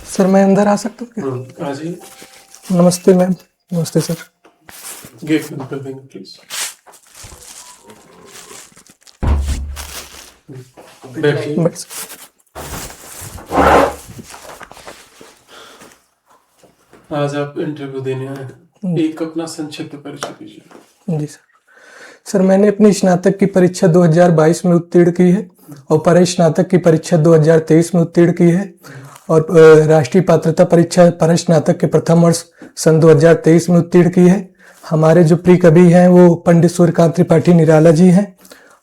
Sir मैं अंदर आ सकता हूँ क्या? आ जाइए। नमस्ते मैम। नमस्ते सर। गेट बंद कर देंगे प्लीज। बैठिए। बस। आज आप इंटरव्यू देने आए हैं, एक अपना संक्षिप्त परिचय दीजिए। जी सर। सर मैंने अपनी स्नातक की परीक्षा 2022 में उत्तीर्ण की है और परिस्नातक की परीक्षा 2023 में उत्तीर्ण की है और राष्ट्रीय पात्रता परीक्षा परिस्नातक के प्रथम वर्ष सन 2023 में उत्तीर्ण की है। हमारे जो प्रिय कवि हैं वो पंडित सूर्यकांत त्रिपाठी निराला जी हैं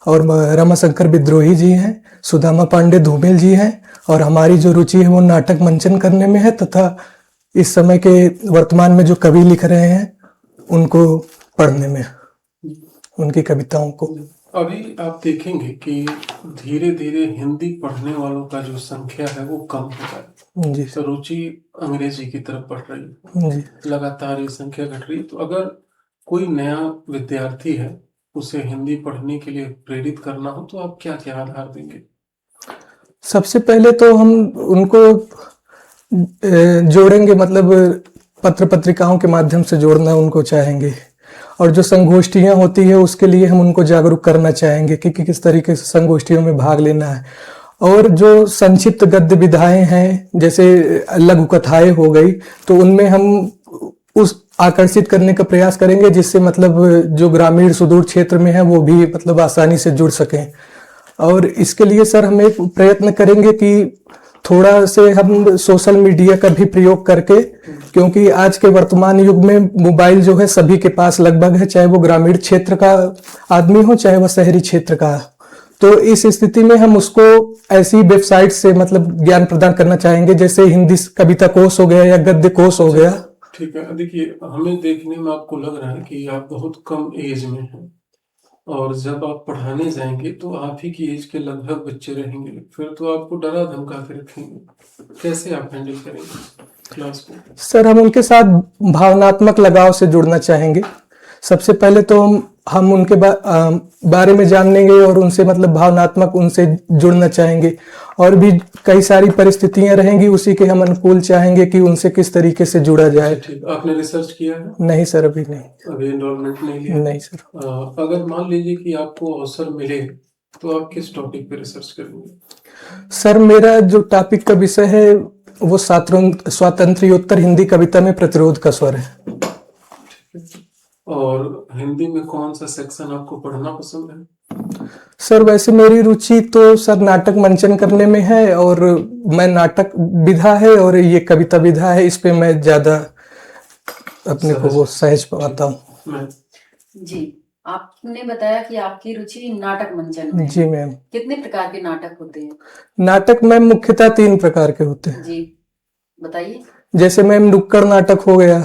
और रमाशंकर विद्रोही जी हैं, सुदामा पांडे धूमेल जी हैं और हमारी जो रुचि है वो नाटक मंचन करने में है तथा इस समय के वर्तमान में जो कवि लिख रहे हैं उनको पढ़ने में, उनकी कविताओं को। अभी आप देखेंगे कि धीरे धीरे हिंदी पढ़ने वालों का जो संख्या है वो कम हो रहा है। जी तो रुचि अंग्रेजी की तरफ बढ़ रही है, जी। लगातार ये संख्या घट रही है। तो अगर कोई नया विद्यार्थी है, उसे हिंदी पढ़ने के लिए प्रेरित करना हो तो आप क्या क्या आधार देंगे? सबसे पहले तो हम उनको जोड़ेंगे, मतलब पत्र पत्रिकाओं के माध्यम से जोड़ना उनको चाहेंगे और जो संगोष्ठियां होती है उसके लिए हम उनको जागरूक करना चाहेंगे कि किस तरीके से संगोष्ठियों में भाग लेना है। और जो संक्षिप्त गद्य विधाएं हैं जैसे लघु कथाएं हो गई तो उनमें हम उस आकर्षित करने का प्रयास करेंगे जिससे मतलब जो ग्रामीण सुदूर क्षेत्र में है वो भी मतलब आसानी से जुड़ सकें। और इसके लिए सर हम एक प्रयत्न करेंगे कि थोड़ा से हम सोशल मीडिया का भी प्रयोग करके, क्योंकि आज के वर्तमान युग में मोबाइल जो है सभी के पास लगभग है, चाहे वो ग्रामीण क्षेत्र का आदमी हो चाहे वह शहरी क्षेत्र का। तो इस स्थिति में हम उसको ऐसी वेबसाइट से मतलब ज्ञान प्रदान करना चाहेंगे जैसे हिंदी कविता कोश हो गया या गद्य कोश हो गया। ठीक है। देखिए, हमें देखने में आपको लग रहा है कि आप बहुत कम एज में हैं और जब आप पढ़ाने जाएंगे तो आप ही की एज के लगभग बच्चे रहेंगे, फिर तो आपको डरा धमका के रखेंगे। कैसे आप हैंडल करेंगे क्लास को? सर हम उनके साथ भावनात्मक लगाव से जुड़ना चाहेंगे। सबसे पहले तो हम उनके बारे में जानेंगे और उनसे मतलब भावनात्मक उनसे जुड़ना चाहेंगे और भी कई सारी परिस्थितियां रहेंगी उसी के हम अनुकूल चाहेंगे कि उनसे किस तरीके से जुड़ा जाए। ठीक। आपने रिसर्च किया है? नहीं सर, अभी नहीं। अभी एनरोलमेंट नहीं लिया? नहीं सर। अगर मान लीजिए कि आपको अवसर मिले तो आप किस टॉपिक पे रिसर्च करेंगे? सर मेरा जो टॉपिक का विषय है वो स्वातंत्र्योत्तर हिंदी कविता में प्रतिरोध का स्वर है। और हिंदी में कौन सा सेक्शन आपको पढ़ना पसंद है? सर वैसे मेरी रुचि तो सर नाटक मंचन करने में है और मैं नाटक विधा है और ये कविता विधा है, इस पे मैं ज्यादा अपने को वो सहज पाता हूँ। जी, आपने बताया कि आपकी रुचि नाटक मंचन में। जी मैम। कितने प्रकार के नाटक होते हैं? नाटक मैम मुख्यतः 3 प्रकार के होते हैं। जी बताइए। जैसे मैम नुक्कड़ नाटक हो गया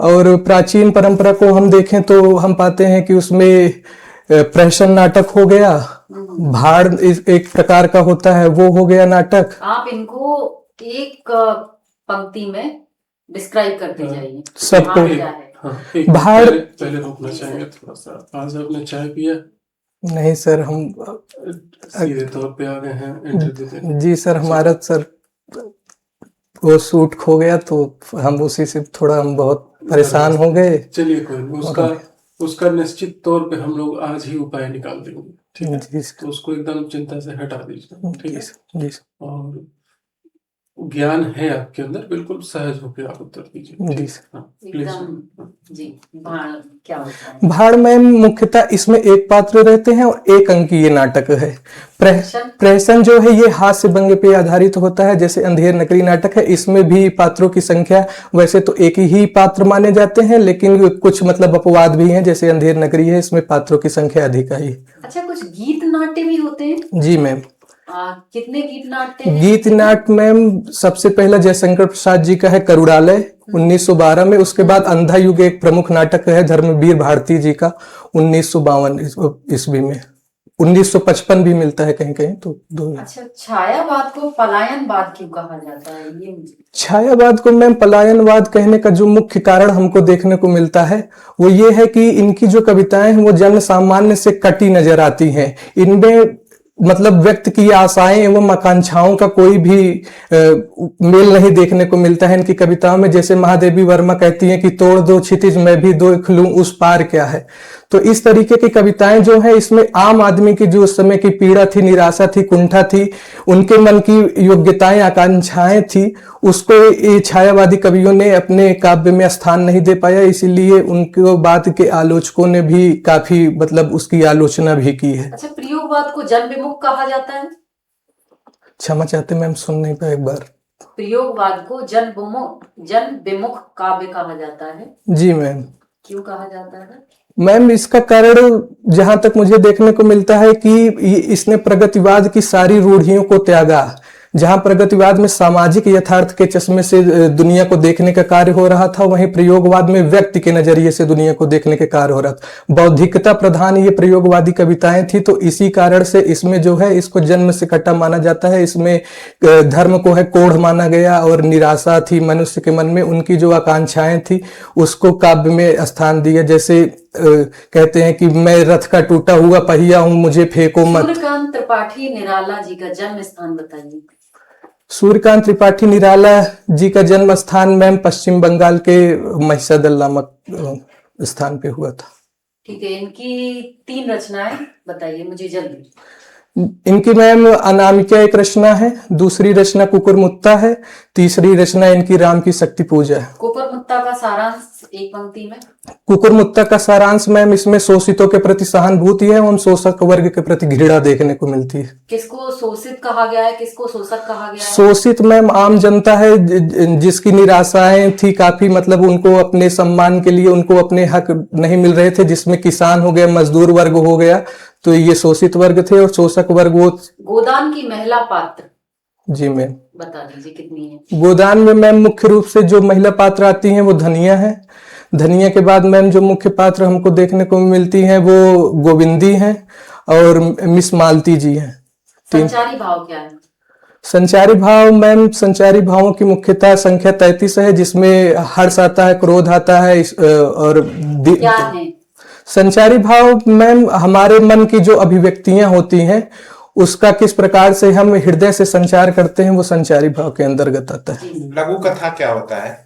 और प्राचीन परंपरा को हम देखें तो हम पाते हैं कि उसमें प्रहसन नाटक हो गया, भाड़ एक प्रकार का होता है वो हो गया नाटक। आप इनको एक पंक्ति में डिस्क्राइब करते जाइए। सबको क्या है? भाड़ पहले रोकना चाहेंगे थोड़ा सा। आज आपने चाय पिया? नहीं सर, हम सीधे तौर पे आ गए हैं इंटरव्यू देने। जी सर, हमारा सर वो सूट खो गया तो हम उसी से थोड़ा हम बहुत परेशान हो गए। चलिए कोई नहीं, उसका निश्चित तौर पे हम लोग आज ही उपाय निकाल देंगे। ठीक है, तो उसको एकदम चिंता से हटा दीजिए। ठीक है जी। और ज्ञान है आपके अंदर, बिल्कुल सहज होकर आप उत्तर दीजिए। जी जी। भाड़ क्या होता है? भाड़ में मुख्यतः इसमें एक पात्र रहते हैं और एक अंकी ये नाटक है। प्रहसन जो है ये हास्य व्यंग्य पे आधारित होता है, जैसे अंधेर नगरी नाटक है, इसमें भी पात्रों की संख्या वैसे तो एक ही पात्र माने जाते हैं लेकिन कुछ मतलब अपवाद भी हैं, जैसे अंधेर नगरी है इसमें पात्रों की संख्या अधिक है। अच्छा, कुछ गीत नाट्य भी होते हैं? जी मैम। कितने गीत नाट्य? गीत नाट्य मैम सबसे पहला जयशंकर प्रसाद जी का है करुणालय 1912 में, उसके बाद अंधा युग एक प्रमुख नाटक है धर्मवीर भारती जी का 1952 ईस्वी में, 1955 भी मिलता है कहीं कहीं तो दो। अच्छा, छायावाद को पलायनवाद क्यों कहा जाता है? ये छायावाद को मैम पलायनवाद कहने का जो मुख्य कारण हमको देखने को मिलता है वो ये है कि इनकी जो कविताएं हैं वो जन सामान्य से कटी नजर आती हैं। इनमें मतलब व्यक्त की आशाएं एवं आकांक्षाओं का कोई भी मेल नहीं देखने को मिलता है इनकी कविताओं में। जैसे महादेवी वर्मा कहती हैं कि तोड़ दो क्षितिज मैं भी देख लूं उस पार क्या है। तो इस तरीके की कविताएं जो है इसमें आम आदमी की जो उस समय की पीड़ा थी, निराशा थी, कुंठा थी, उनके मन की योग्यताएं, आकांक्षाएं थी, उसको ये छायावादी कवियों ने अपने काव्य में स्थान नहीं दे पाया। इसीलिए उनके बाद के आलोचकों ने भी काफी मतलब उसकी आलोचना भी की है। अच्छा, प्रयोगवाद को जन विमुख कहा जाता है? क्षमा चाहते मैम, सुन नहीं पाया एक बार। प्रयोगवाद को जन विमुख काव्य कहा जाता है। जी मैम। क्यों कहा जाता है? मैम इसका कारण जहां तक मुझे देखने को मिलता है कि इसने प्रगतिवाद की सारी रूढ़ियों को त्यागा। जहां प्रगतिवाद में सामाजिक यथार्थ के चश्मे से दुनिया को देखने का कार्य हो रहा था, वहीं प्रयोगवाद में व्यक्ति के नजरिए से दुनिया को देखने का कार्य हो रहा था। बौद्धिकता प्रधान ये प्रयोगवादी कविताएं थी, तो इसी कारण से इसमें जो है इसको जन्म से कट्टा माना जाता है। इसमें धर्म को है कोढ़ माना गया और निराशा थी मनुष्य के मन में, उनकी जो आकांक्षाएं थी उसको काव्य में स्थान दिया। जैसे कहते हैं कि मैं रथ का टूटा हुआ पहिया हूं, मुझे फेंको मत। सूर्यकांत त्रिपाठी निराला जी का जन्म स्थान बताइए। सूर्यकांत त्रिपाठी निराला जी का जन्म स्थान मैम पश्चिम बंगाल के महिषादल नामक स्थान पे हुआ था। ठीक है, इनकी 3 रचनाएं बताइए मुझे जल्दी। इनकी मैम अनामिका एक रचना है, दूसरी रचना कुकुरमुत्ता है, तीसरी रचना इनकी राम की शक्ति पूजा है। कुकुरमुत्ता का सारांश एक पंक्ति में। कुकुरमुत्ता का सारांश मैम इसमें शोषितों के प्रति सहानुभूति है एवं शोषक वर्ग के प्रति घृणा देखने को मिलती है। किसको शोषित कहा गया है, किसको शोषक कहा गया है? शोषित मैम आम जनता है जिसकी निराशाएं थी काफी, मतलब उनको अपने सम्मान के लिए उनको अपने हक नहीं मिल रहे थे, जिसमें किसान हो गया, मजदूर वर्ग हो गया, तो ये शोषित वर्ग थे। और शोषक वर्ग वो गोदान की महिला पात्र। जी मैम बता दीजिए कितनी है? गोदान में मैम मुख्य रूप से जो महिला पात्र आती हैं वो धनिया है। धनिया के बाद मैम जो मुख्य पात्र हमको देखने को मिलती हैं वो गोविंदी हैं और मिस मालती जी हैं। संचारी भाव क्या है? संचारी भाव मैम, संचारी भावों की मुख्यतः संख्या 33 है, जिसमें हर्ष आता है, क्रोध आता है और क्या है? संचारी भाव मैम हमारे मन की जो अभिव्यक्तियां होती हैं उसका किस प्रकार से हम हृदय से संचार करते हैं, वो संचारी भाव के अंतर्गत आता है। लघु कथा क्या होता है?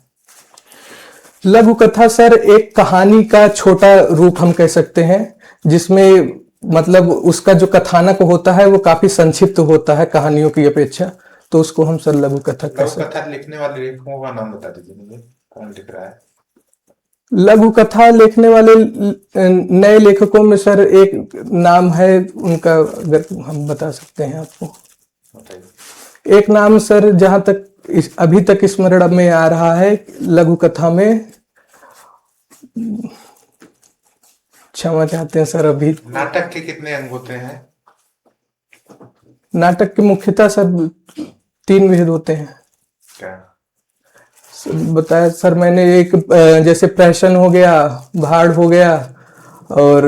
लघु कथा सर एक कहानी का छोटा रूप हम कह सकते हैं, जिसमें मतलब उसका जो कथानक होता है वो काफी संक्षिप्त होता है कहानियों की अपेक्षा, तो उसको हम सर लघु कथा कह सकते हैं। लघु कथा लिखने वाले लेखकों का नाम बता दीजिए मुझे, कौन लिख रहा है? लघु कथा लिखने वाले नए लेखकों में सर एक नाम है उनका, अगर हम बता सकते हैं आपको। बताइए। एक नाम सर जहां तक अभी तक स्मरण में आ रहा है लघु कथा में, क्षमा चाहते हैं सर अभी। नाटक के कितने अंग होते हैं? नाटक के मुख्यतः सर 3 विध होते हैं। क्या? बताया सर मैंने, एक जैसे प्रहसन हो गया, भाड़ हो गया, और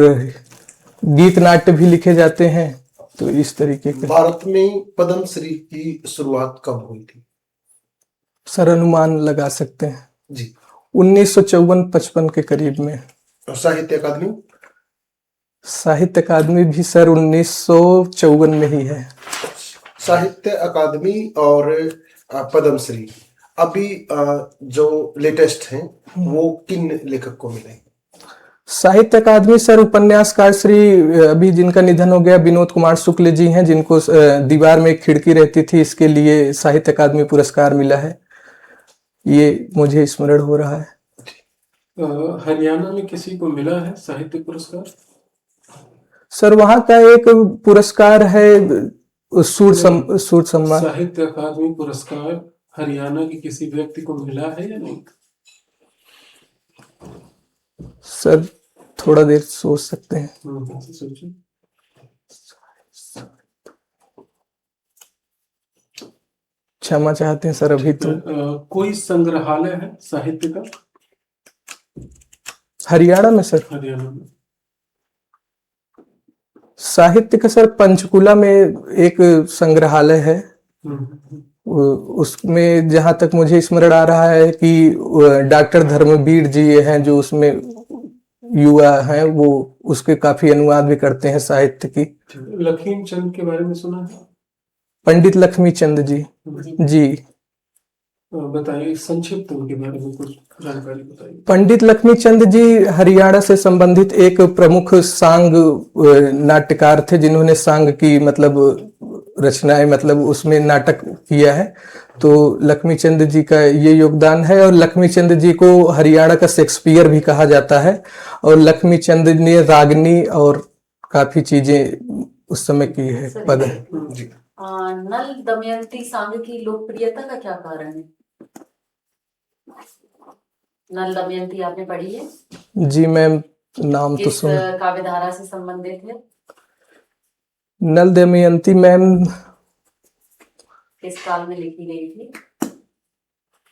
गीत नाट्य भी लिखे जाते हैं, तो इस तरीके के। भारत में पद्मश्री की शुरुआत कब हुई थी? सर अनुमान लगा सकते हैं जी। 1954-55 के करीब में। साहित्य अकादमी? साहित्य अकादमी भी सर 1954 में ही है। साहित्य अकादमी और पद्मश्री अभी जो लेटेस्ट हैं वो किन लेखक को मिले? साहित्य अकादमी सर उपन्यासकार श्री अभी जिनका निधन हो गया विनोद कुमार शुक्ल जी हैं, जिनको दीवार में एक खिड़की रहती थी इसके लिए साहित्य अकादमी पुरस्कार मिला है, ये मुझे स्मरण हो रहा है। हरियाणा में किसी को मिला है साहित्य पुरस्कार? सर वहां का एक पुरस्कार है सूर सम्मान। साहित्य अकादमी पुरस्कार हरियाणा के किसी व्यक्ति को मिला है या नहीं? सर थोड़ा देर सोच सकते हैं। सोचिए। क्षमा चाहते हैं सर अभी तो। कोई संग्रहालय है साहित्य का हरियाणा में सर? हरियाणा में साहित्य का सर पंचकुला में एक संग्रहालय है, उसमें जहां तक मुझे स्मरण आ रहा है कि डॉक्टर धर्मवीर जी ये हैं जो उसमें युवा हैं वो उसके काफी अनुवाद भी करते हैं साहित्य की। लकीम चंद के बारे में सुना है? पंडित लक्ष्मी चंद जी। जी, बताइए संक्षिप्त उनके बारे में कुछ जानकारी बताइए। पंडित लक्ष्मी चंद जी हरियाणा से संबंधित एक प्रमुख सांग नाट्यकार थे, जिन्होंने सांग की मतलब रचनाएं मतलब उसमें नाटक किया है। तो लक्ष्मी चंद जी का ये योगदान है, और लक्ष्मी चंद जी को हरियाणा का शेक्सपियर भी कहा जाता है। और लक्ष्मी चंद ने रागनी और काफी चीजें उस समय की है पद। जी। नल दमयंती सांग की लोकप्रियता का क्या कारण है? नल दमयंती आपने पढ़ी है? जी मैम, नाम तो किस सुन। काव्यधारा से संबंधित है? नल दमयंती मैम किस काल में लिखी गई थी?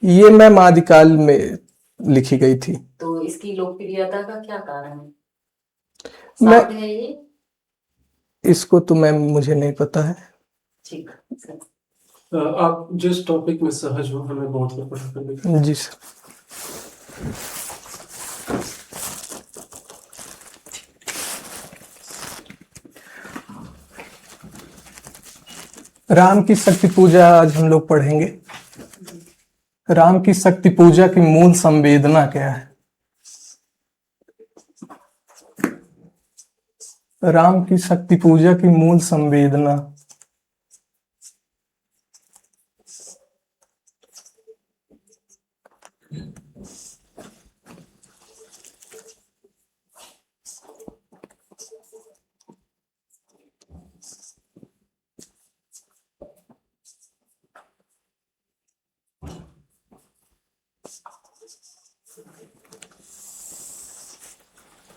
ये मैम आदिकाल में लिखी गई थी। तो इसकी लोकप्रियता का क्या कारण है? मैं सांग है ये? इसको तो मैम मुझे नहीं पता है। ठीक है। आप जिस टॉपिक में सहज हो हमें बोर्ड पर पढ़ा कर दिखाएं। जी सर। राम की शक्ति पूजा आज हम लोग पढ़ेंगे। राम की शक्ति पूजा की मूल संवेदना क्या है? राम की शक्ति पूजा की मूल संवेदना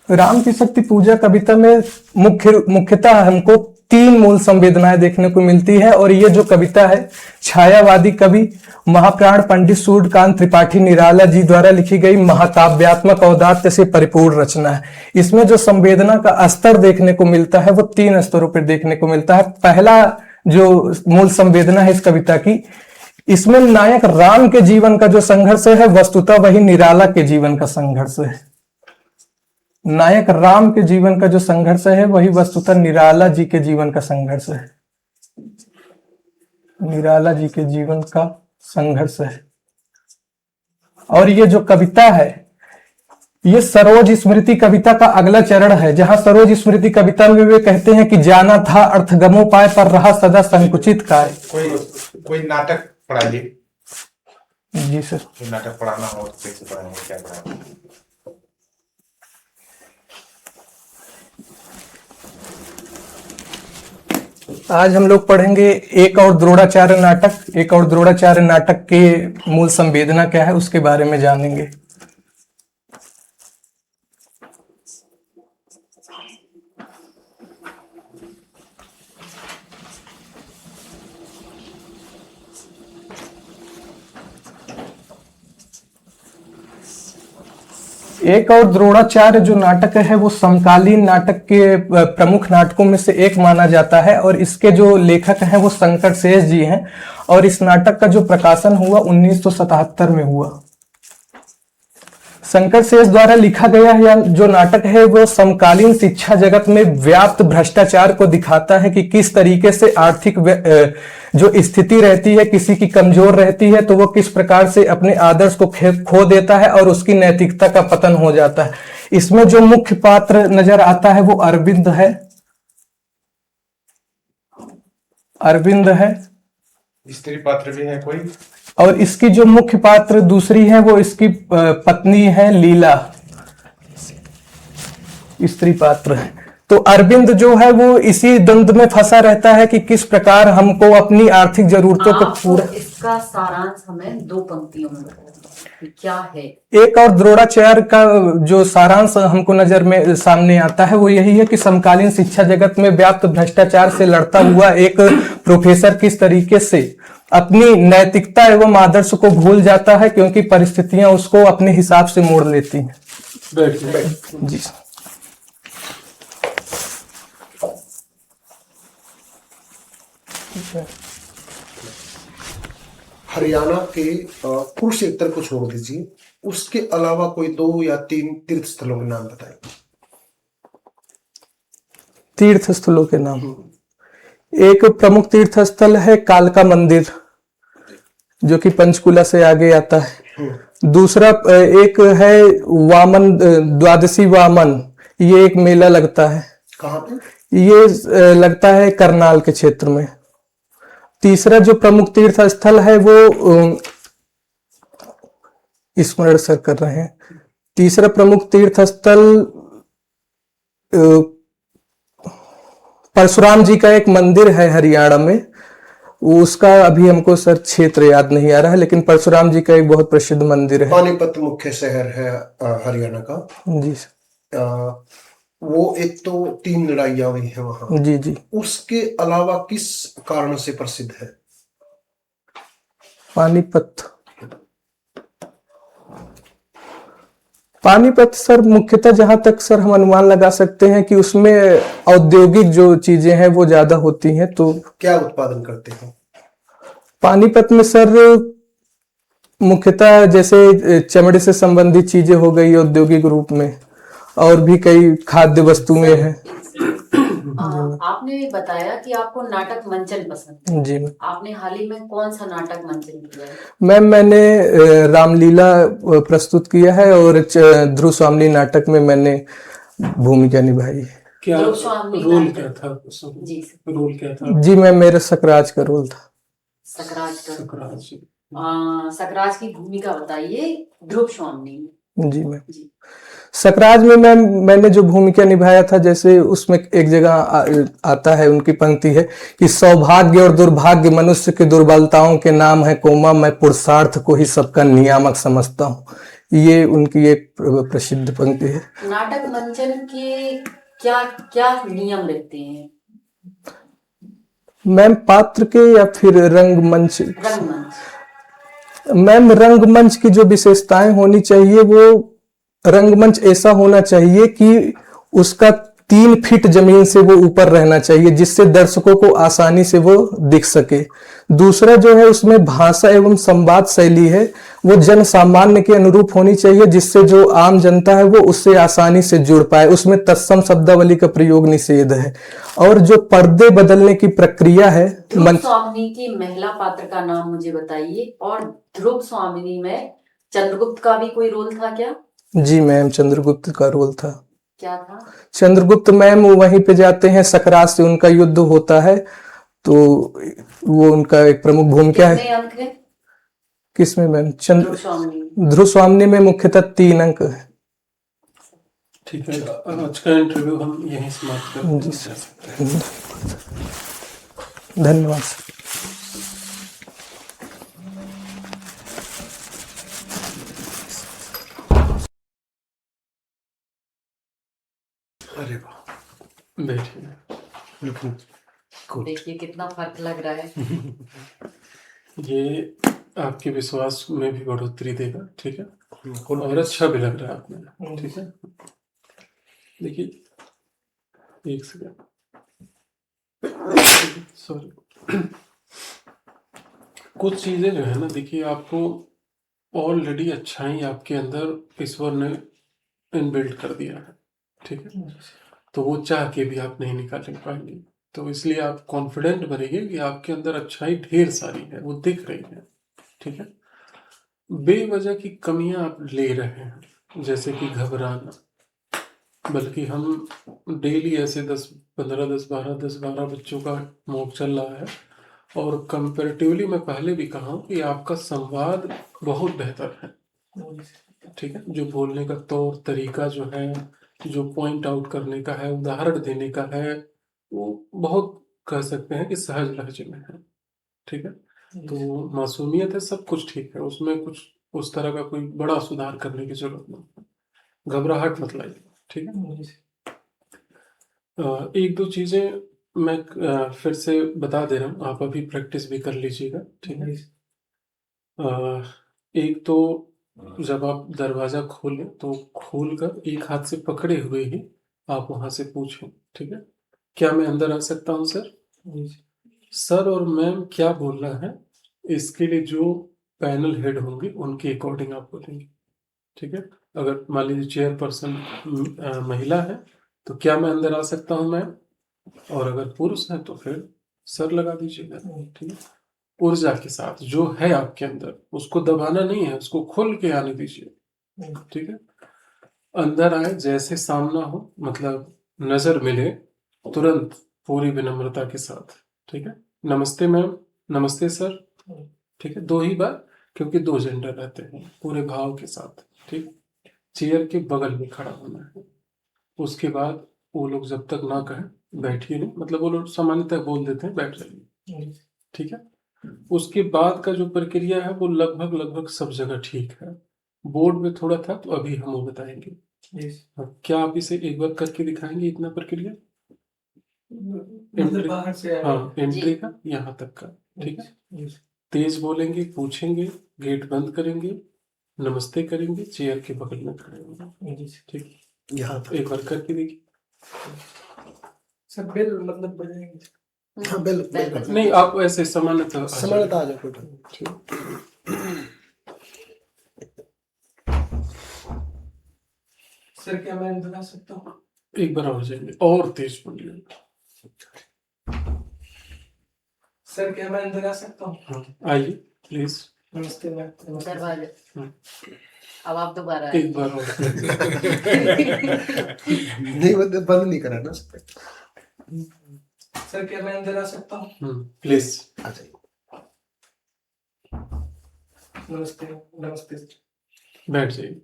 राम की शक्ति पूजा कविता में मुख्यतः हमको तीन मूल संवेदनाएं देखने को मिलती है। और ये जो कविता है छायावादी कवि महाप्राण पंडित सूर्यकांत त्रिपाठी निराला जी द्वारा लिखी गई महाकाव्यात्मक औदात्य से परिपूर्ण रचना है। इसमें जो संवेदना का स्तर देखने को मिलता है वो तीन स्तरों पर देखने को मिलता है। पहला जो मूल संवेदना है इस कविता की, इसमें नायक राम के जीवन का जो संघर्ष है वस्तुतः वही निराला के जीवन का संघर्ष है। नायक राम के जीवन का जो संघर्ष है वही वस्तुतः निराला जी के जीवन का संघर्ष है। निराला जी के जीवन का संघर्ष है। और ये जो कविता है ये सरोज स्मृति कविता का अगला चरण है, जहां सरोज स्मृति कविता में वे कहते हैं कि जाना था अर्थगमोपाय पर रहा सदा संकुचित काय। कोई नाटक पढ़ाइए। जी सर। कोई नाटक पढ़ाना हो तो कैसे पढ़ाएंगे, क्या पढ़ाएंगे? आज हम लोग पढ़ेंगे एक और द्रोणाचार्य नाटक। एक और द्रोणाचार्य नाटक के मूल संवेदना क्या है उसके बारे में जानेंगे। एक और द्रोणाचार्य जो नाटक है वो समकालीन नाटक के प्रमुख नाटकों में से एक माना जाता है। और इसके जो लेखक हैं वो शंकर शेष जी हैं। और इस नाटक का जो प्रकाशन हुआ 1977 में हुआ। शंकर शेष द्वारा लिखा गया यह जो नाटक है वो समकालीन शिक्षा जगत में व्याप्त भ्रष्टाचार को दिखाता है कि किस तरीके से आर्थिक जो स्थिति रहती है किसी की कमजोर रहती है तो वो किस प्रकार से अपने आदर्श को खो देता है और उसकी नैतिकता का पतन हो जाता है। इसमें जो मुख्य पात्र नजर आता है वो अरविंद है। अरविंद है। स्त्री पात्र भी है कोई? और इसकी जो मुख्य पात्र दूसरी है वो इसकी पत्नी है लीला, स्त्री पात्र है। तो अरविंद जो है वो इसी द्वंद्व में फंसा रहता है कि किस प्रकार हमको अपनी आर्थिक जरूरतों को पूरा। इसका सारांश हमें दो पंक्तियों में बताइए क्या है। एक और द्रोणाचार्य का जो सारांश हमको नजर में सामने आता है वो यही है कि समकालीन शिक्षा जगत में व्याप्त भ्रष्टाचार से लड़ता हुआ एक प्रोफेसर किस तरीके से अपनी नैतिकता एवं आदर्श को भूल जाता है क्योंकि परिस्थितियां उसको अपने हिसाब से मोड़ लेती हैं। जी हरियाणा के कुरुक्षेत्र को छोड़ दीजिए, उसके अलावा कोई 2 या 3 तीर्थ स्थलों के नाम बताइए। तीर्थ स्थलों के नाम, एक प्रमुख तीर्थ स्थल है कालका मंदिर, जो कि पंचकुला से आगे आता है। दूसरा एक है वामन, द्वादशी वामन, ये एक मेला लगता है, कहाँ पे? ये लगता है करनाल के क्षेत्र में। तीसरा जो प्रमुख तीर्थ स्थल है वो स्मरण सर कर रहे हैं, तीसरा प्रमुख तीर्थ स्थल परशुराम जी का एक मंदिर है हरियाणा में, उसका अभी हमको सर क्षेत्र याद नहीं आ रहा है, लेकिन परशुराम जी का एक बहुत प्रसिद्ध मंदिर है। पानीपत मुख्य शहर है हरियाणा का। जी अ, वो एक तो 3 लड़ाइयाँ हुई है वहां, जी जी। उसके अलावा किस कारण से प्रसिद्ध है? पानीपत, पानीपत सर मुख्यतः जहां तक सर हम अनुमान लगा सकते हैं कि उसमें औद्योगिक जो चीजें हैं वो ज्यादा होती हैं। तो क्या उत्पादन करते हैं? पानीपत में सर मुख्यतः जैसे चमड़े से संबंधित चीजें हो गई औद्योगिक रूप में, और भी कई खाद्य वस्तुएं हैं। आपने बताया कि आपको नाटक मंचन पसंद है। जी मैम। आपने हाल ही में कौन सा नाटक मंचन किया है? मैम मैंने रामलीला प्रस्तुत किया है, और ध्रुव स्वामिनी नाटक में मैंने भूमिका निभाई है। क्या ध्रुव स्वामी रोल नाटक। क्या था? जी सर। रोल क्या था? जी मैम, मेरा सकराज का रोल था। सकराज का। सकराज। सकराज की भूमिका बताइए ध्रुव स्वामी में। जी मैम। जी। सकराज में मैंने जो भूमिका निभाया था, जैसे उसमें एक जगह आता है, उनकी पंक्ति है कि सौभाग्य और दुर्भाग्य मनुष्य की दुर्बलताओं के नाम है कोमा, मैं पुरुषार्थ को ही सबका नियामक समझता हूँ। ये उनकी एक प्रसिद्ध पंक्ति है। नाटक मंचन के क्या क्या नियम रहते हैं? मैम पात्र के या फिर रंगमंच? रंगमंच। मैम रंगमंच की जो विशेषताएं होनी चाहिए, वो रंगमंच ऐसा होना चाहिए कि उसका 3 फीट जमीन से वो ऊपर रहना चाहिए, जिससे दर्शकों को आसानी से वो दिख सके। दूसरा जो है, उसमें भाषा एवं संवाद शैली है वो जन सामान्य के अनुरूप होनी चाहिए, जिससे जो आम जनता है वो उससे आसानी से जुड़ पाए। उसमें तत्सम शब्दावली का प्रयोग निषेध है। और जो पर्दे बदलने की प्रक्रिया है, ध्रुव स्वामिनी की महिला पात्र का नाम मुझे बताइए। और ध्रुव स्वामिनी में चंद्रगुप्त का भी कोई रोल था क्या? जी मैम, चंद्रगुप्त का रोल था। क्या था? चंद्रगुप्त मैम वहीं पे जाते हैं, सकराज से उनका युद्ध होता है, तो वो उनका एक प्रमुख भूमिका है। कितने अंक है किसमें मैम? ध्रुव स्वामिनी? ध्रुव स्वामिनी में मुख्यतः 3 अंक है। ठीक है, आज का इंटरव्यू हम यहीं समाप्त करते हैं। जी सर, धन्यवाद सर। अरे वाह, बैठिए। बिल्कुल good। देखिए कितना फर्क लग रहा है। ये आपके विश्वास में भी बढ़ोतरी देगा, ठीक है, बिल्कुल। और अच्छा भी लग रहा है आपने, ठीक है। देखिए, एक सेकंड, सॉरी। कुछ चीजें जो है ना, देखिए, आपको ऑलरेडी अच्छाई आपके अंदर ईश्वर ने इनबिल्ट कर दिया है, ठीक है। तो वो चाह के भी आप नहीं निकाल पाएंगे। तो इसलिए आप कॉन्फिडेंट बनिए कि आपके अंदर अच्छाई ढेर सारी है, वो दिख रही है, ठीक है। बेवजह की कमियां आप ले रहे हैं, जैसे कि घबराना, बल्कि हम डेली ऐसे 10-12 बच्चों का मॉक चल रहा है, और कंपैरेटिवली मैं पहले भी कहा हूं कि आपका संवाद बहुत बेहतर है, ठीक है। जो बोलने का तौर तरीका जो है, जो पॉइंट आउट करने का है, उदाहरण देने का है, वो बहुत कह सकते हैं कि सहज लहजे में है, ठीक है। तो मासूमियत है, सब कुछ ठीक है, उसमें कुछ उस तरह का कोई बड़ा सुधार करने की जरूरत नहीं, घबराहट मत लाइए, ठीक है। एक दो चीजें मैं फिर से बता दे रहा हूँ, आप अभी प्रैक्टिस भी कर लीजिएगा, ठीक है। एक तो जब आप दरवाजा खोलें तो खोलकर एक हाथ से पकड़े हुए ही आप वहां से पूछें, ठीक है, क्या मैं अंदर आ सकता हूँ सर? सर और मैम क्या बोलना है इसके लिए जो पैनल हेड होंगे उनके अकॉर्डिंग आप बोलेंगे, ठीक है। अगर मान लीजिए चेयरपर्सन महिला है तो क्या मैं अंदर आ सकता हूँ मैम, और अगर पुरुष है तो फिर सर लगा दीजिएगा, ठीक है। ऊर्जा के साथ जो है आपके अंदर उसको दबाना नहीं है, उसको खोल के आने दीजिए, ठीक है। अंदर आए, जैसे सामना हो, मतलब नजर मिले, तुरंत पूरी विनम्रता के साथ, ठीक है। नमस्ते मैम, नमस्ते सर, ठीक है। 2 ही बार, क्योंकि 2 जेंडर रहते हैं, पूरे भाव के साथ, ठीक। चेयर के बगल में खड़ा होना है। उसके बाद वो लोग जब तक ना कहें बैठिए नहीं, मतलब वो लोग सामान्यतः बोल देते हैं बैठ जाइए, ठीक है। उसके बाद का जो प्रक्रिया है वो लगभग सब जगह ठीक है। बोर्ड में थोड़ा था तो अभी हम वो बताएंगे। हाँ, क्या आप इसे एक बार करके दिखाएंगे इतना प्रक्रिया? मतलब बाहर से हाँ, एंट्री का यहाँ तक का, ठीक है। तेज बोलेंगे, पूछेंगे, गेट बंद करेंगे, नमस्ते करेंगे, चेयर के बगल में खड़े होंगे, ठीक। यहाँ एक बार करके देखिए। सर बेल मतलब बजाएंगे। हाँ, बेल बजा- नहीं, आप ऐसे सामान्यतः समानता आ जाए कोई बात नहीं। सर क्या मैं अंदर आ सकता हूँ? एक बार और जाएंगे, और तेज बोलिए। सर क्या मैं अंदर आ सकता हूँ? हाँ, आइए प्लीज। नमस्ते मैम। दरवाजे हाँ, अब आप दोबारा आए। एक बार और। नहीं, बंद नहीं करा ना। सर क्या मैं अंदर आ सकता हूँ? प्लीज। आ जाइए। नमस्ते नमस्ते। बैठ जाइए।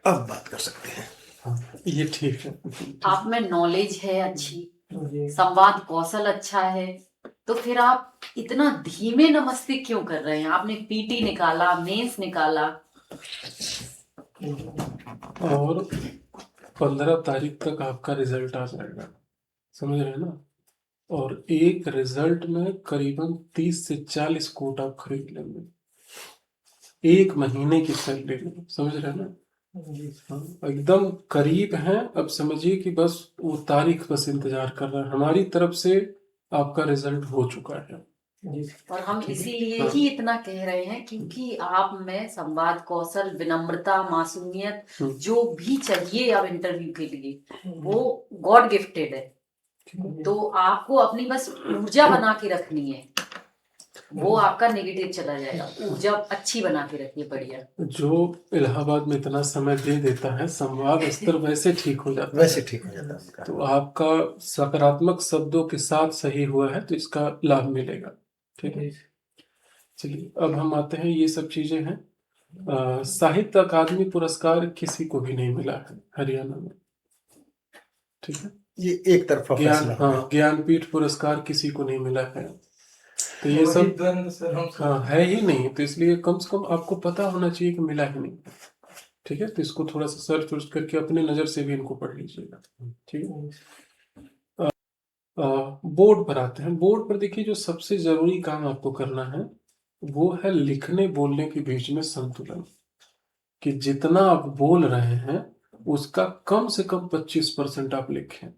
अब बात कर सकते हैं। हाँ, ये ठीक है। आप में नॉलेज है अच्छी, जी। संवाद कौशल अच्छा है, तो फिर आप इतना धीमे नमस्ते क्यों कर रहे हैं? आपने पीटी निकाला, मेंस निकाला। और 15 तारीख तक आपका रिजल्ट आ जाएगा, समझ रहे हैं ना। और एक रिजल्ट में करीबन 30 से 40 कोट आप खरीद लेंगे, 1 महीने की सैलरी में, समझ रहे हैं ना। हाँ, एकदम करीब हैं। अब समझिए कि बस वो तारीख बस इंतजार कर रहा है, हमारी तरफ से आपका रिजल्ट हो चुका है। और हम इसीलिए हाँ। ही इतना कह रहे हैं क्योंकि आप में संवाद कौशल, विनम्रता, मासूमियत, जो भी चाहिए अब इंटरव्यू के लिए वो गॉड गिफ्टेड है। तो आपको अपनी बस ऊर्जा बना के रखनी है, वो आपका नेगेटिव चला जाएगा। ऊर्जा अच्छी बना के रखिए, बढ़िया। जो इलाहाबाद में इतना समय दे देता है, संवाद स्तर वैसे ठीक हो जाता है। वैसे ठीक हो जाता है उनका। तो आपका सकारात्मक शब्दों के साथ सही हुआ है तो इसका लाभ मिलेगा, ठीक है। चलिए, अब हम आते हैं, ये सब चीजें हैं। साहित्य अकादमी पुरस्कार किसी को भी नहीं मिला है हरियाणा में, ठीक है। ये एक तरफा ज्ञान, फैसला हाँ, है। ज्ञानपीठ पुरस्कार किसी को नहीं मिला है। तो ये सब द्वंद्व सर हम हाँ है ही नहीं, तो इसलिए कम से कम आपको पता होना चाहिए कि मिला ही नहीं, ठीक है। तो इसको थोड़ा सा सर्च वर्च करके अपने नजर से भी इनको पढ़ लीजिएगा, ठीक है। बोर्ड पर आते हैं। बोर्ड पर देखिए, जो सबसे जरूरी काम आपको करना है वो है लिखने बोलने के बीच में संतुलन, कि जितना आप बोल रहे हैं उसका कम से कम 25% आप लिखें।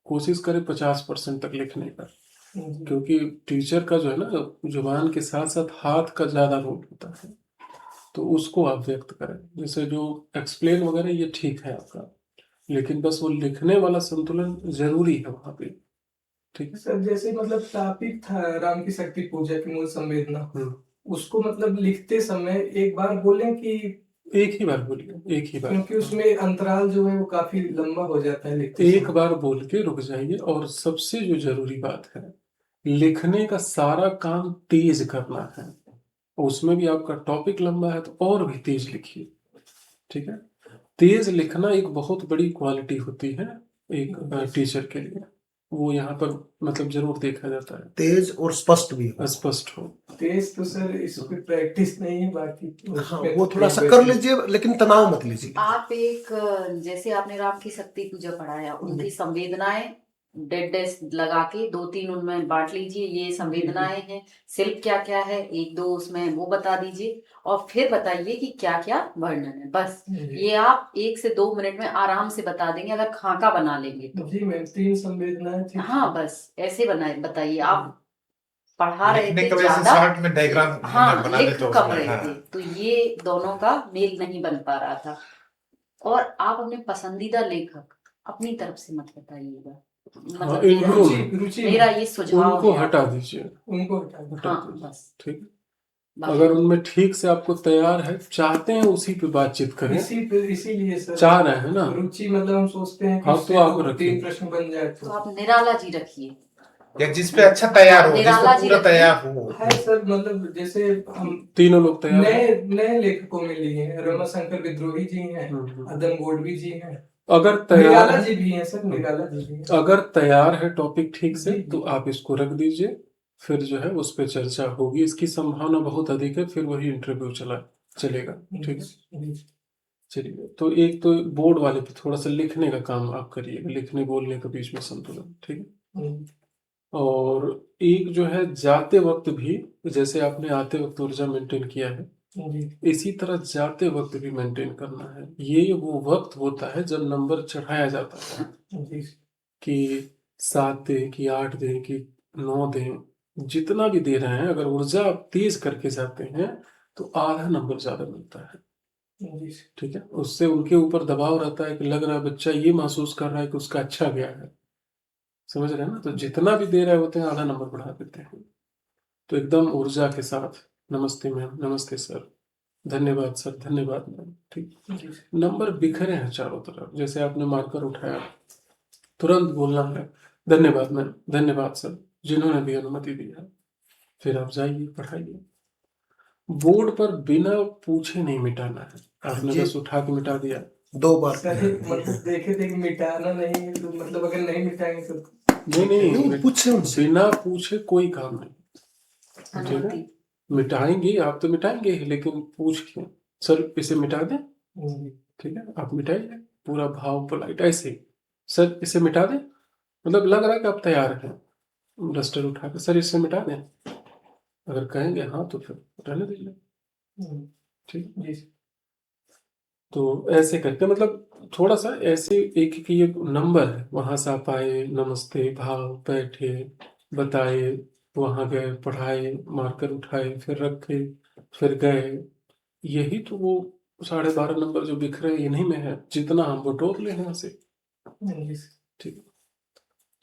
कोशिश करें 50% तक लिखने का, क्योंकि टीचर का जो है ना, जुबान के साथ साथ हाथ का ज्यादा रोल होता है, तो उसको आप व्यक्त करें। जैसे जो एक्सप्लेन वगैरह ये ठीक है आपका, लेकिन बस वो लिखने वाला संतुलन जरूरी है वहां पे, ठीक है। सर जैसे मतलब टॉपिक था राम की शक्ति पूजा की मूल संवेदना, उसको मतलब लिखते समय एक बार बोलें कि एक ही बार बोलिए, एक ही बार, क्योंकि उसमें अंतराल जो है वो काफी लंबा हो जाता है लिखते एक समय। बार बोल के रुक जाइए। और सबसे जो जरूरी बात है, लिखने का सारा काम तेज करना है। उसमें भी आपका टॉपिक लंबा है तो और भी तेज लिखिए, ठीक है। तेज लिखना एक बहुत बड़ी क्वालिटी होती है एक टीचर के लिए, वो यहाँ पर मतलब जरूर देखा जाता है। तेज और स्पष्ट भी हो। स्पष्ट हो। तेज तो सर इस पे प्रैक्टिस नहीं है, बाकी हाँ, वो थोड़ा सा कर लीजिए, लेकिन तनाव मत लीजिए। आप एक, जैसे आपने राम की शक्ति पूजा पढ़ाया, उनकी संवेदनाएं डेड डेस्क लगा के 2-3 उनमें बांट लीजिए, ये संवेदनाएं हैं। शिल्प क्या क्या है, 1-2 उसमें वो बता दीजिए, और फिर बताइए कि क्या क्या वर्णन है। बस ये आप 1 से 2 मिनट में आराम से बता देंगे, अगर खाका बना लेंगे तो। जी मैम, 3 संवेदनाएं थी। हाँ, बस ऐसे बताइए आप। पढ़ा रहे लिखने थे की वजह से ज्यादा, शॉर्ट में डायग्राम हाँ बना दे लिख तो कम उसमें, रहे हाँ। थे, तो ये दोनों का मेल नहीं बन पा रहा था। और आप अपने पसंदीदा लेखक अपनी तरफ से मत बताइएगा, हाँ, मतलब इनको मेरा ये सुझाव उनको है हटा आपको। दीजिए, उनको हटा दो। हटा हाँ दीजिए, बस, ठीक है। बाकी अगर उनमें ठीक से आपको तैयार है, चाहते हैं उसी पे बातचीत करें, इसीलिए सर चाह रहे हैं ना, रुचि, मतलब हम सोचते हैं कि हाँ, तो उससे आप 2-3 रखिए। प्रश्न बन जाए तो तो। आप निराला जी रखिए। या जिस पे अच्छा तैयार हाँ, हो, जिस निराला पे जी पूरा रखिए। तैयार हो। है सर, मतलब जैसे हम तीनों लोग तैयार हैं। नए नए लेखकों में लिए हैं, रमाशंकर विद्रोही जी हैं, हम्म। अदम गोडवी जी हैं, अगर तैयार निराला है, जी भी हैं सर, निराला जी भी हैं। अगर तैयार है टॉपिक ठीक से, जी, तो जी। आप इसको रख दीजिए, फिर जो है उस पर चर्चा होगी, इसकी संभावना बहुत अधिक है, फिर वही इंटरव्यू चलेगा, ठीक है। जी। चलिए, तो एक तो बोर्ड वाले पे थोड़ा सा लिखने का काम आप करिएगा, लिखने बोलने के बीच में संतुलन, ठीक है। हम्म, और एक जो है जाते वक्त भी, जैसे आपने आते वक्त ऊर्जा मेंटेन किया है, जी, इसी तरह जाते वक्त भी मेंटेन करना है। ये वो वक्त होता है जब नंबर चढ़ाया जाता है, जी, कि 7 दें कि 8 दें कि 9 दें, जितना भी दे रहे हैं, अगर ऊर्जा आप तेज करके जाते हैं तो आधा नंबर ज्यादा मिलता है, जी, ठीक है। उससे उनके ऊपर दबाव रहता है कि लग रहा है बच्चा ये महसूस कर रहा है कि उसका अच्छा गया है, समझ रहे हैं ना, तो जितना भी दे रहे होते हैं आधा नंबर बढ़ा देते हैं। तो एकदम ऊर्जा के साथ, नमस्ते मैम, नमस्ते सर, धन्यवाद सर, धन्यवाद मैम, ठीक। जी, नंबर बिखरे हैं चारों तरफ, जैसे आपने मार्कर उठाया, तुरंत बोलना है धन्यवाद मैम, धन्यवाद सर, जिन्होंने भी अनुमति दी है। फिर आप जाइए, पढ़ाइए। बोर्ड पर बिना पूछे नहीं मिटाना है, आपने जी। बस उठा के मिटा दिया। 2 बार सही, मतलब देखे थे कि मिटाना नहीं है, तो मतलब अगर नहीं मिटाएंगे तो नहीं, पूछे उनसे। बिना पूछे कोई काम नहीं, ठीक है। अनुमति। मिटाएंगे आप तो मिटाएंगे ही, लेकिन पूछ के सर इसे मिटा दें, ठीक है, आप मिटाइए, पूरा भाव पोलाइट ऐसे ही, सर इसे मिटा दें, मतलब लग रहा है कि आप तैयार हैं, डस्टर उठा के सर इसे मिटा दें, अगर कहेंगे हाँ तो फिर रहने दीजिए, ठीक है। जी, तो ऐसे करके, मतलब थोड़ा सा ऐसे, एक एक ये नंबर है, वहां से आप आए, नमस्ते, भाव, बैठे, बताए, वहां गए, पढ़ाए, मार्कर उठाए, फिर रखे, फिर गए, यही तो वो 12.5 नंबर जो बिखरे इन्हीं में है, जितना हम बटोर ले यहाँ से, ठीक है।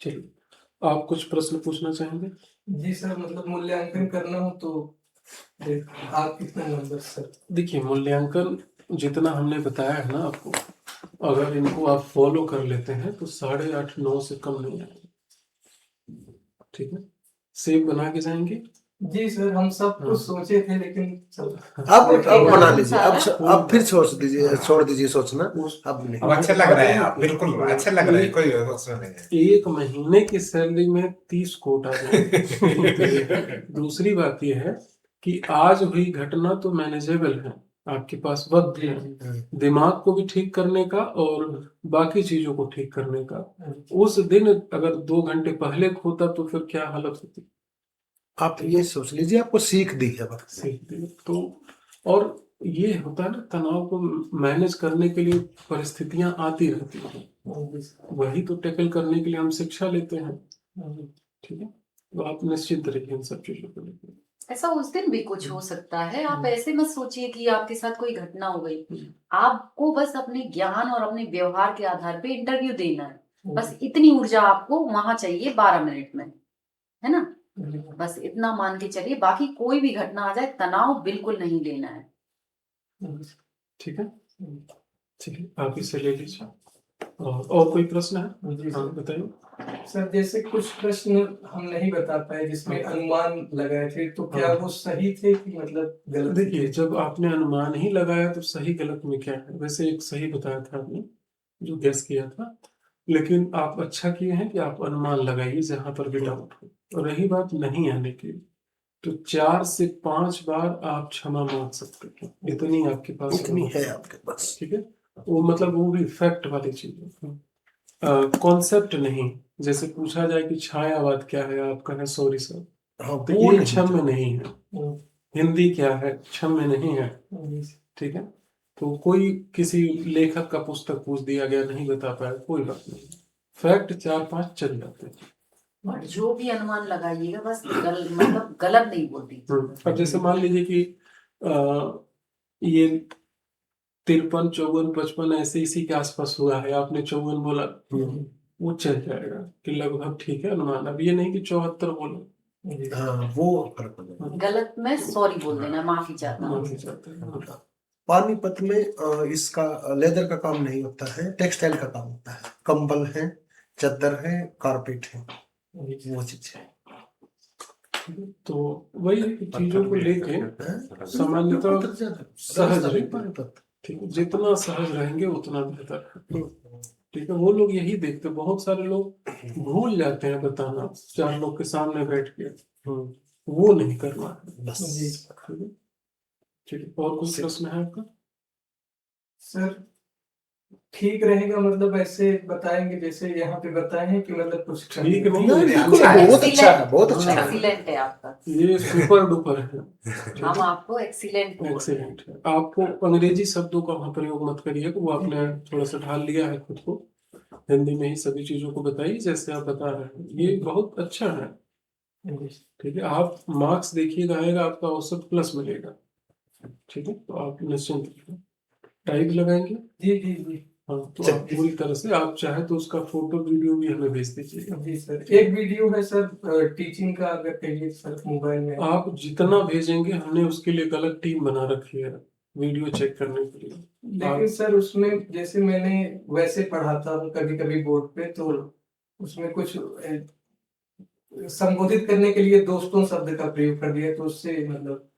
चलिए, आप कुछ प्रश्न पूछना चाहेंगे? जी सर, मतलब मूल्यांकन करना हो तो आप कितना नंबर सर? देखिए, मूल्यांकन जितना हमने बताया है ना आपको, अगर इनको आप फॉलो कर लेते हैं तो 8.5-9 से कम नहीं आएंगे, ठीक है। सेव बना के जाएंगे। जी सर, हम सब कुछ सोचे थे, लेकिन अब बना लीजिए, सारा। अब फिर छोड़ दीजिए सोचना, अब नहीं। अब अच्छे लग रहे हैं आप, बिल्कुल अच्छे लग रहे हैं, कोई उसमें नहीं है। 1 महीने की सैलरी में 30 कोट आ जाएंगे। दूसरी बात यह है कि आज हुई घटना तो मैनेजेबल है, आपके पास वक्त है दिमाग को भी ठीक करने का और बाकी चीजों को ठीक करने का। उस दिन अगर 2 घंटे पहले खोता तो फिर क्या हालत होती, आप ये सोच लीजिए, आपको सीख दी है वक्त। सीख दी तो। और ये होता है ना, तनाव को मैनेज करने के लिए परिस्थितियां आती रहती हैं, वही तो टैकल करने के लिए हम शिक्षा लेते हैं, ठीक है। तो आप निश्चित रहिए इन सब चीजों को लेकर। ऐसा उस दिन भी कुछ हो सकता है, आप ऐसे मत सोचिए कि आपके साथ कोई घटना हो गई। आपको बस अपने ज्ञान और अपने व्यवहार के आधार पे इंटरव्यू देना है, बस इतनी ऊर्जा आपको वहां चाहिए 12 मिनट में, है ना। बस इतना मान के चलिए, बाकी कोई भी घटना आ जाए तनाव बिल्कुल नहीं लेना है। ठीक है, ठीक है, आप इसे ले लीजिए। और कोई प्रश्न है? जी हाँ, सर। बताइए। सर, जैसे कुछ प्रश्न हम नहीं बता पाए जिसमें अनुमान लगाए थे, तो क्या वो सही थे कि मतलब गलत? देखिए, जब आपने अनुमान ही लगाया तो सही गलत में क्या है, वैसे एक सही बताया था आपने जो गेस किया था, लेकिन आप अच्छा किए हैं कि आप अनुमान लगाइए जहां पर भी डाउट हो। और रही बात नहीं आने की, तो 4 से 5 बार आप क्षमा मांग सकते हैं, इतनी आपके पास इतनी अनुमति है आपके पास। ठीक है। वो मतलब वो भी फैक्ट वाली चीज है, कॉन्सेप्ट नहीं। जैसे पूछा जाए कि छायावाद क्या है, आप कहें सॉरी सर, हाँ, तो वो ये नहीं। क्षम्य नहीं है। हिंदी क्या है, क्षम्य नहीं है, ठीक है। तो कोई किसी लेखक का पुस्तक पूछ दिया गया, नहीं बता पाया, कोई बात नहीं, फैक्ट 4-5 चल जाते हैं, और जो भी अनुमान लगाइएगा बस मतलब गलत नहीं बोल दीजिए। अब जैसे मान लीजिए कि ये 53, 54, 55 ऐसे इसी के आसपास हुआ है, आपने 54 बोला, वो चल जाएगा कि लगभग ठीक है अनुमान। अब ये नहीं कि 74 बोलो। हाँ, वो फर्क हो जाएगा। गलत में सॉरी बोल देना, माफी चाहता हूँ। माफी चाहते हैं। पानीपत में इसका लेदर का काम नहीं होता है, टेक्सटाइल का काम होता है। कंबल है, चादर है, कारपेट है, वो चीज है। तो वही है कि चीजों को लेके सामान्यतः सहज रहेंगे। ठीक है, जितना सहज रहेंगे उतना बेहतर है। ठीक है, वो लोग यही देखते, बहुत सारे लोग भूल जाते हैं बताना 4 लोग के सामने बैठ के, वो नहीं करना है बस। ठीक है, ठीक है। और कुछ प्रश्न है आपका? सर ठीक रहेगा, मतलब ऐसे बताएंगे जैसे यहाँ पे बताए हैं कि मतलब कुछ ठीक नहीं नहीं, है, बिल्कुल बहुत अच्छा है, बहुत अच्छा है। एक्सीलेंट है आपका, ये सुपर डुपर है। हम आपको एक्सीलेंट एक्सीलेंट है। आपको अंग्रेजी शब्दों का वहाँ प्रयोग मत करिए, वो आपने थोड़ा सा ढाल लिया है खुद को। हिंदी में ही सभी चीजों को बताइए जैसे आप बता रहे हैं, ये बहुत अच्छा है। ठीक है, आप मार्क्स देखिएगा, आएगा आपका औसत प्लस मिलेगा। ठीक है, तो आप निश्चिंत रहिए। टाइप लगाएंगे? जी जी जी हाँ, तो आप पूरी तरह से, आप चाहे तो उसका फोटो वीडियो भी हमें भेज दीजिएगा। जी सर। एक वीडियो है सर टीचिंग का, अगर कहिए सर मोबाइल में। आप जितना भेजेंगे, हमने उसके लिए एक अलग टीम बना रखी है वीडियो चेक करने के लिए। लेकिन सर उसमें जैसे मैंने वैसे पढ़ाता हूँ कभी कभी बोर्ड पे, तो उसमें कुछ संबोधित करने के लिए दोस्तों शब्द का प्रयोग कर दिया, तो उससे मतलब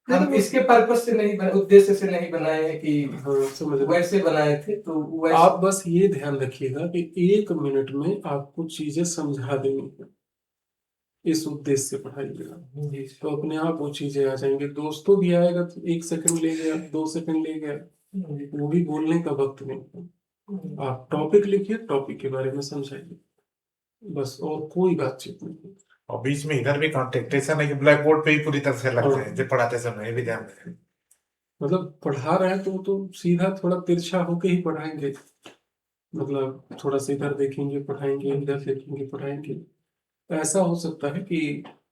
हम इसके पर्पज से नहीं उद्देश्य से नहीं बनाए हैं कि हाँ, समझ रहे हैं। वैसे बनाए थे, तो वैसे आप बस ये ध्यान रखिएगा कि 1 मिनट में आपको चीजें समझा देनी है, इस उद्देश्य से पढ़ाइएगा। जी तो अपने आप वो चीजें आ जाएंगे। दोस्तों भी आएगा तो 1 सेकंड ले गया, 2 सेकंड ले गया, जी वो भी बोलने का वक्त नहीं है। आप टॉपिक लिखिए, टॉपिक के बारे में समझाइए, बस, और कोई बातचीत नहीं है। और बीच में इधर भी कांटेक्ट ऐसा नहीं कि ब्लैक बोर्ड पे ही पूरी तरह से लग जाए, जब पढ़ाते समय ये भी ध्यान रखें। मतलब पढ़ा रहे हैं तो सीधा थोड़ा तिरछा होके ही पढ़ाएंगे, मतलब थोड़ा सा इधर देखेंगे पढ़ाएंगे, इधर देखेंगे पढ़ाएंगे। ऐसा हो सकता है कि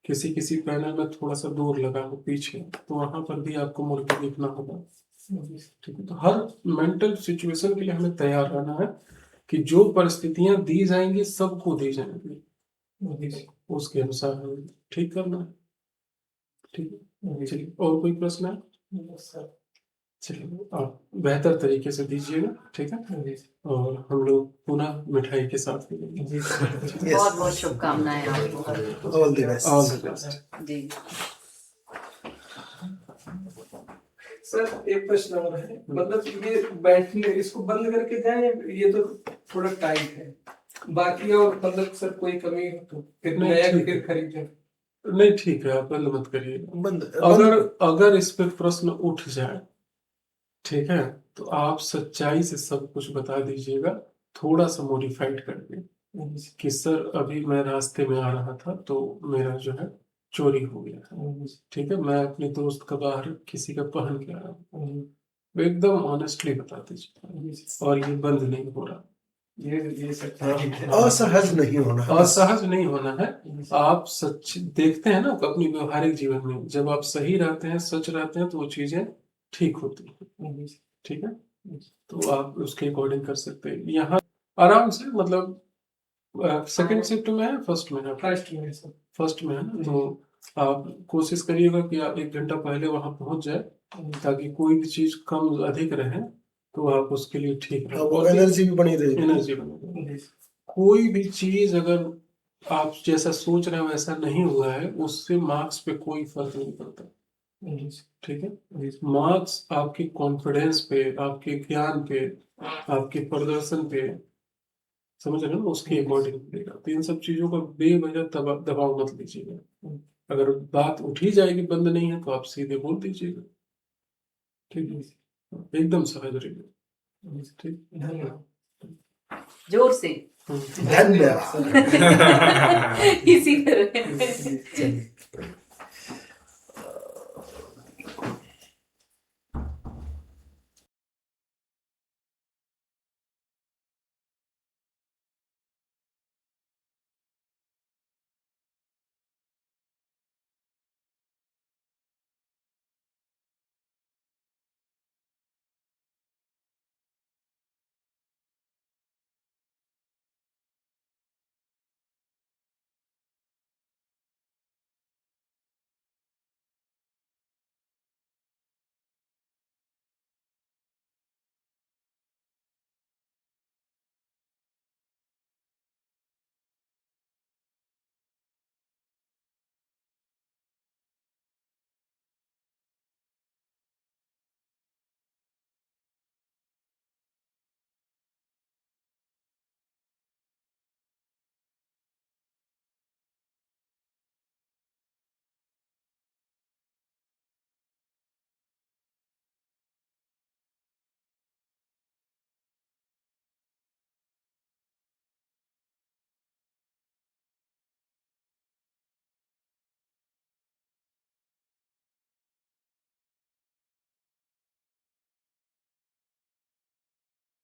किसी किसी पैनल में थोड़ा सा दूर लगा हो पीछे, तो वहां पर भी आपको मुड़ के देखना होगा। ठीक है, तो हर मेंटल सिचुएशन के लिए हमें तैयार रहना है कि जो परिस्थितियां दी जाएंगी सबको दी जाएंगी, उसके अनुसार हमें ठीक करना है। ठीक है, चलिए, और कोई प्रश्न है? चलिए, आप बेहतर तरीके से दीजिएगा। ठीक है, और हम लोग पुनः मिठाई के साथ मिलेंगे। बहुत बहुत शुभकामनाएं आपको। All the best. All the best. जी सर एक प्रश्न और है, मतलब ये बैटरी इसको बंद करके जाए, ये तो थोड़ा टाइट है, बाकी और मतलब सर कोई कमी हो तो फिर नहीं, नया ठीक फिर है। खरीदें। नहीं, ठीक है, आप बंद मत करिए। बंद अगर इस पे प्रश्न उठ जाए, ठीक है, तो आप सच्चाई से सब कुछ बता दीजिएगा, थोड़ा सा मॉडिफाइड करके कि सर अभी मैं रास्ते में आ रहा था तो मेरा जो है चोरी हो गया था। ठीक है, मैं अपने दोस्त का बाहर किसी का पहन के आया हूँ। एकदम ऑनेस्टली बता दीजिए, और ये बंद नहीं हो रहा। ये सब असहज नहीं होना है। असहज नहीं होना है। आप सच देखते हैं ना अपनी व्यवहारिक जीवन में, जब आप सही रहते हैं, सच रहते हैं, तो वो चीजें ठीक होती हैं। ठीक है, तो आप उसके अकॉर्डिंग कर सकते हैं। यहाँ आराम से, मतलब सेकंड शिफ्ट में है, फर्स्ट में है? फर्स्ट में है ना, तो आप कोशिश करिएगा कि आप 1 घंटा पहले वहां पहुंच जाए, ताकि कोई भी चीज कम अधिक रहे तो आप उसके लिए ठीक रहे, वो एनर्जी भी बनी रहेगी। एनर्जी बने। कोई भी चीज अगर आप जैसा सोच रहे हैं वैसा नहीं हुआ है, उससे मार्क्स पे कोई फर्क नहीं पड़ता। ठीक है, मार्क्स आपके कॉन्फिडेंस पे, आपके ज्ञान पे, आपके प्रदर्शन पे, समझ रहे हो ना, उसके अकॉर्डिंग मिलेगा। तो इन सब चीजों का बेवजह दबाव मत लीजिएगा। अगर बात उठी जाएगी बंद नहीं है तो आप सीधे बोल दीजिएगा। ठीक है, एकदम सहज रहिए। ठीक, धन्यवाद। जोर से धन्यवाद। इसी तरह चलिए।